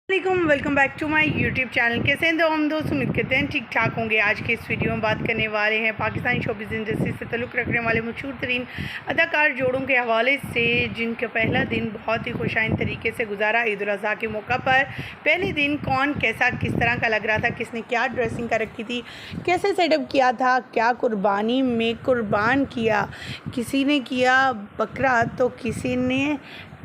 वालेकुम, welcome back to my YouTube channel. कैसे हैं हम दोस्त? उम्मीद करते हैं ठीक ठाक होंगे। आज के इस वीडियो में बात करने वाले हैं पाकिस्तानी शोबिज़ इंडस्ट्री से ताल्लुक़ रखने वाले मशहूर तरीन अदाकार जोड़ों के हवाले से, जिनका पहला दिन बहुत ही खुशाइन तरीके से गुजारा। ईद उल अज़हा के मौका पर पहले दिन कौन कैसा किस तरह का लग रहा था, किसने क्या ड्रेसिंग कर रखी थी, कैसे सेटअप किया था, क्या कुर्बानी में कुर्बान किया। किसी ने किया बकरा तो किसी ने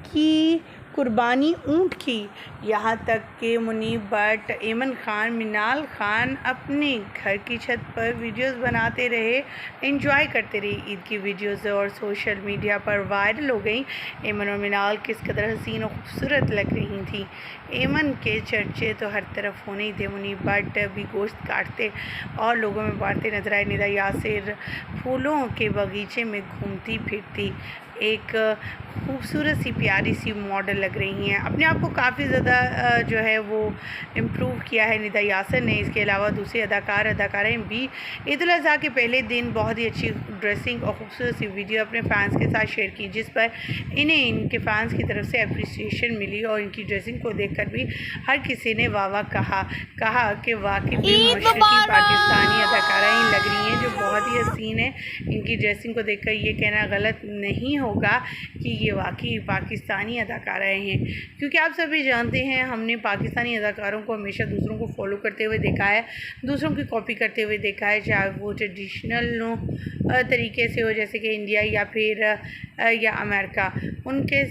की कुर्बानी ऊँट की। यहाँ तक कि मुनीब भट्ट, ऐमन खान, मिनाल खान अपने घर की छत पर वीडियोस बनाते रहे, एंजॉय करते रहे ईद की वीडियोस, और सोशल मीडिया पर वायरल हो गई। ऐमन और मिनाल किस कदर हसीन और खूबसूरत लग रही थी। ऐमन के चर्चे तो हर तरफ होने ही थे। मुनीब भट्ट भी गोश्त काटते और लोगों में बांटते नजर आए। निदा यासिर फूलों के बगीचे में घूमती फिरती एक खूबसूरत सी प्यारी सी मॉडल लग रही हैं। अपने आप को काफ़ी ज़्यादा जो है वो इम्प्रूव किया है निदा यासिर ने। इसके अलावा दूसरे अदाकारें भी ईद उल अज़हा के पहले दिन बहुत ही अच्छी ड्रेसिंग और ख़ूबसूरत सी वीडियो अपने फ़ैन्स के साथ शेयर की, जिस पर इन्हें इनके फ़ैन्स की तरफ से अप्रिसिएशन मिली और इनकी ड्रेसिंग को देखकर भी हर किसी ने वाह वाह कहा कि वाकई मशरक़ी पाकिस्तानी अदाकाराएँ लग रही हैं, जो बहुत ही हसीन है। इनकी ड्रेसिंग को देखकर ये कहना गलत नहीं होगा कि ये वाकई पाकिस्तानी अदाकाराएँ हैं, क्योंकि आप सभी जानते हैं हमने पाकिस्तानी अदाकारों को हमेशा दूसरों को फॉलो करते हुए देखा है, दूसरों की कॉपी करते हुए देखा है, चाहे वो ट्रेडिशनल तरीके से हो, जैसे कि इंडिया या फिर या अमेरिका। उनके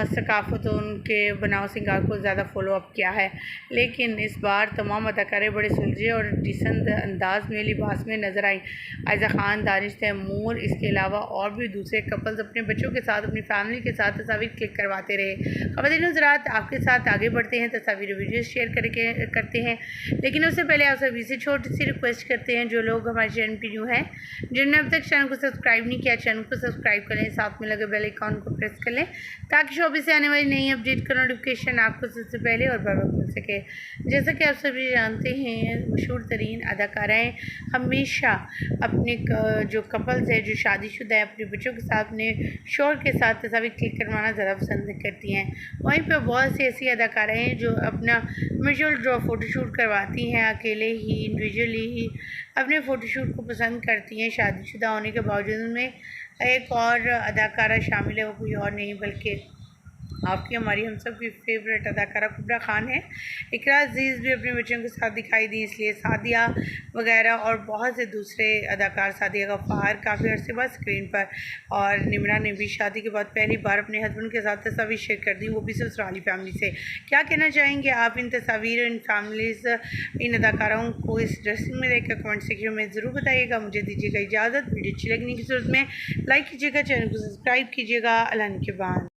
सकाफ़त और उनके बनाव सिंगार को ज़्यादा फॉलो अप किया है। लेकिन इस बार तमाम अदाकारें बड़े सुलझे और डिसेंट अंदाज में लिबास में नज़र आई। आयज़ा खान, दानिश तैमूर, इसके अलावा और भी दूसरे कपल्स अपने बच्चों के साथ, अपनी फैमिली के साथ तस्वीर क्लिक करवाते रहे। ख़वातीन हज़रात, आपके साथ आगे बढ़ते हैं, तस्वीर वीडियो शेयर करते हैं। लेकिन उससे पहले आप सभी से छोटी सी रिक्वेस्ट करते हैं, जो लोग हमारे चैनल पर न्यू हैं, जिन्होंने अब तक चैनल को सब्सक्राइब नहीं किया, चैनल को सब्सक्राइब कर लें, साथ में लगे बेल आइकॉन को प्रेस कर लें, ताकि शोबिज़ से आने वाली नई अपडेट का नोटिफिकेशन आपको सबसे पहले और बराबर मिल सके। जैसा कि आप सभी जानते हैं, मशहूर तरीन अदाकाराएँ हमेशा अपने जो कपल्स हैं, जो शादीशुदा हैं, अपने बच्चों के साथ, अपने शौहर के साथ तस्वीर क्लिक करवाना ज़्यादा पसंद करती हैं। वहीं पर बहुत सी ऐसी अदाकाराएँ हैं जो अपना म्यूचुअल ड्रॉ फ़ोटोशूट करवाती हैं, अकेले ही इंडिविजुअली ही अपने फ़ोटोशूट को पसंद करती हैं। शादीशुदा होने के बावजूद में एक और अदाकारा शामिल है, वो कोई और नहीं बल्कि आपकी हमारी हम सब की फेवरेट अदाकारा कुबरा खान है। इकरा अजीज़ भी अपने बच्चों के साथ दिखाई दी, इसलिए सादिया वगैरह और बहुत से दूसरे अदाकार, सादिया गफ्फार काफ़ी अर्से बाद स्क्रीन पर, और निम्रा ने भी शादी के बाद पहली बार अपने हस्बैंड के साथ तस्वीर शेयर कर दी, वो भी ससुराली फैमिली से। क्या कहना चाहेंगे आप इन तस्वीर, इन फैमिलीज़, इन अदाकारों को इस ड्रेसिंग में देखकर कमेंट सेक्शन में ज़रूर बताइएगा। मुझे दीजिएगा इजाज़त। वीडियो अच्छी लगने की सूरत में लाइक कीजिएगा, चैनल को सब्सक्राइब कीजिएगा। अल्लाह के बाद।